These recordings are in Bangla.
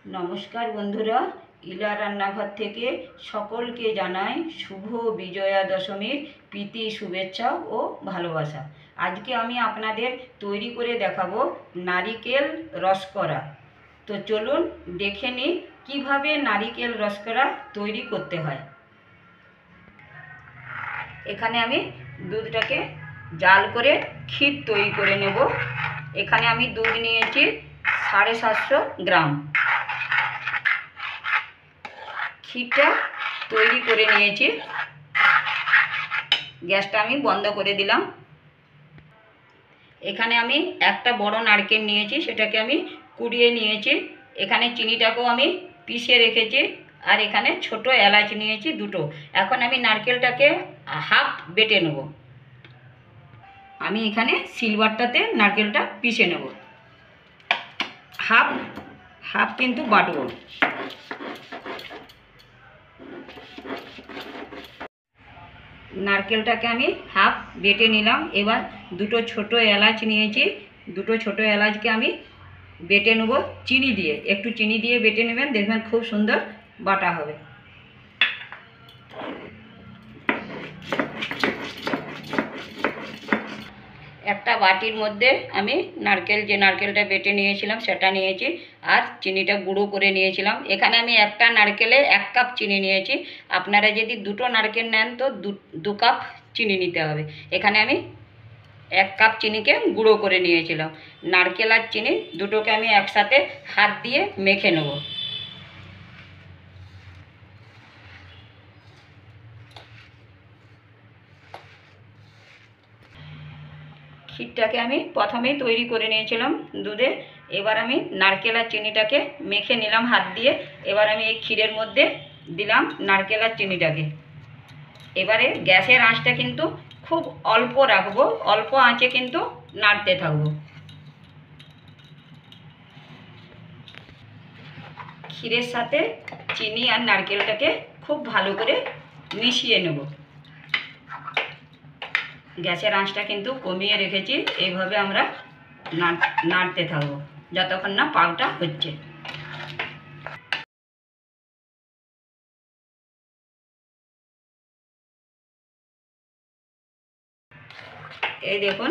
নমস্কার বন্ধুরা, ইলা রান্নাঘর থেকে সকলকে জানাই শুভ বিজয়া দশমীর প্রীতি শুভেচ্ছা ও ভালোবাসা। আজকে আমি আপনাদের তৈরি করে দেখাবো নারিকেল রসকরা। তো চলুন দেখে নিই কীভাবে নারিকেল রসকরা তৈরি করতে হয়। এখানে আমি দুধটাকে জাল করে ক্ষীর তৈরি করে নেব। এখানে আমি দুধ নিয়েছি 750 গ্রাম। ক্ষীরটা তৈরি করে নিয়েছি। গ্যাসটা আমি বন্ধ করে দিলাম। এখানে আমি একটা বড় নারকেল নিয়েছি, সেটাকে আমি কুড়িয়ে নিয়েছি। এখানে চিনিটাকেও আমি পিষে রেখেছি, আর এখানে ছোট এলাচ নিয়েছি দুটো। এখন আমি নারকেলটাকে হাফ বেটে নেব। আমি এখানে সিলভারটাতে নারকেলটা পিষে নেব। হাফ কিন্তু বাটবো। নারকেলটাকে আমি হাফ বেটে নিলাম। এবার দুটো ছোট এলাচ নিয়েছি, দুটো ছোট এলাচকে আমি বেটে নেব চিনি দিয়ে। একটু চিনি দিয়ে বেটে নেবেন, দেখবেন খুব সুন্দর বাটা হবে। একটা বাটির মধ্যে আমি নারকেলটা বেটে নিয়েছিলাম সেটা নিয়েছি, আর চিনিটা গুঁড়ো করে নিয়েছিলাম। এখানে আমি একটা নারকেলে 1 কাপ চিনি নিয়েছি। আপনারা যদি দুটো নারকেল নেন তো 2 কাপ চিনি নিতে হবে। এখানে আমি 1 কাপ চিনিকে গুঁড়ো করে নিয়েছিলাম। নারকেল আর চিনি দুটোকে আমি একসাথে হাত দিয়ে মেখে নেব। ক্ষীরটাকে আমি প্রথমেই তৈরি করে নিয়েছিলাম দুধে। এবার আমি নারকেল আর চিনিটাকে মেখে নিলাম হাত দিয়ে। এবার আমি এই ক্ষীরের মধ্যে দিলাম নারকেল আর চিনিটাকে। এবারে গ্যাসের আঁচটা কিন্তু খুব অল্প রাখবো, অল্প আঁচে কিন্তু নাড়তে থাকবো। ক্ষীরের সাথে চিনি আর নারকেলটাকে খুব ভালো করে মিশিয়ে নেব। গ্যাসের আঁচটা কিন্তু কমিয়ে রেখেছি। এইভাবে আমরা নাড়তে থাকবো যতক্ষণ না পাকটা হচ্ছে। এই দেখুন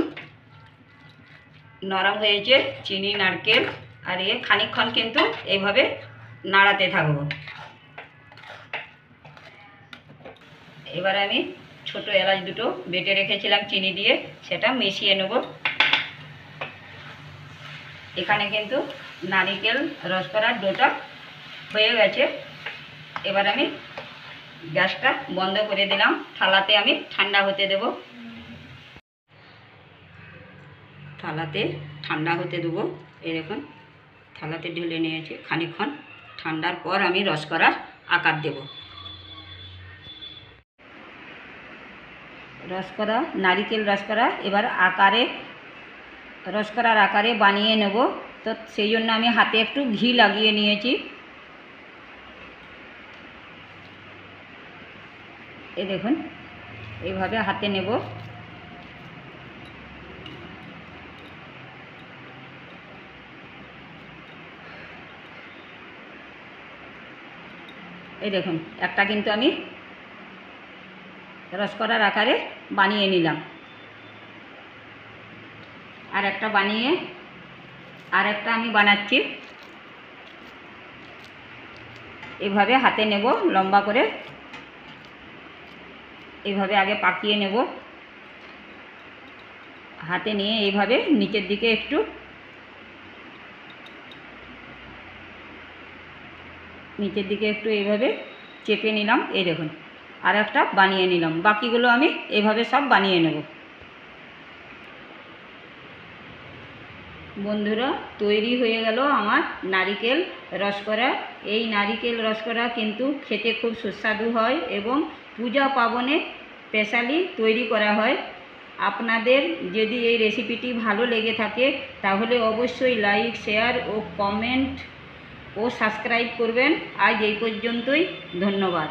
নরম হয়েছে চিনি নারকেল, আর খানিকক্ষণ কিন্তু এইভাবে নাড়াতে থাকবো। এবার আমি ছোট এলাচ দুটো বেটে রেখেছিলাম চিনি দিয়ে, সেটা মিশিয়ে নেব। এখানে কিন্তু নারিকেল রসকরার ডোটা হয়ে গেছে। এবার আমি গ্যাসটা বন্ধ করে দিলাম। থালাতে আমি ঠান্ডা হতে দেব। থালাতে ঠান্ডা হতে দেবো। এই দেখুন থালাতে ঢেলে নিয়েছি। খানিকক্ষণ ঠান্ডার পর আমি রসকরার আকার দেব। রসকরা, নারিকেল রসকরা এবার রসকরার আকারে বানিয়ে নেব। তো সেই জন্য আমি হাতে একটু ঘি লাগিয়ে নিয়েছি। এই দেখুন এইভাবে হাতে নেব। এই দেখুন একটা কিন্তু আমি রসকরার আকারে বানিয়ে নিলাম। আর একটা আমি বানাচ্ছি। এভাবে হাতে নেব লম্বা করে, এইভাবে আগে পাকিয়ে নেব। হাতে নিয়ে এইভাবে নিচের দিকে একটু এইভাবে চেপে নিলাম। এই দেখুন আর একটা বানিয়ে নিলাম। বাকিগুলো আমি এইভাবে সব বানিয়ে নেব। বন্ধুরা, তৈরি হয়ে গেল আমার নারিকেল রসকরা। এই নারিকেল রসকরা কিন্তু খেতে খুব সুস্বাদু হয় এবং পূজা পার্বণে স্পেশালি তৈরি করা হয়। আপনাদের যদি এই রেসিপিটি ভালো লেগে থাকে তাহলে অবশ্যই লাইক, শেয়ার ও কমেন্ট ও সাবস্ক্রাইব করবেন। আজ এই পর্যন্তই, ধন্যবাদ।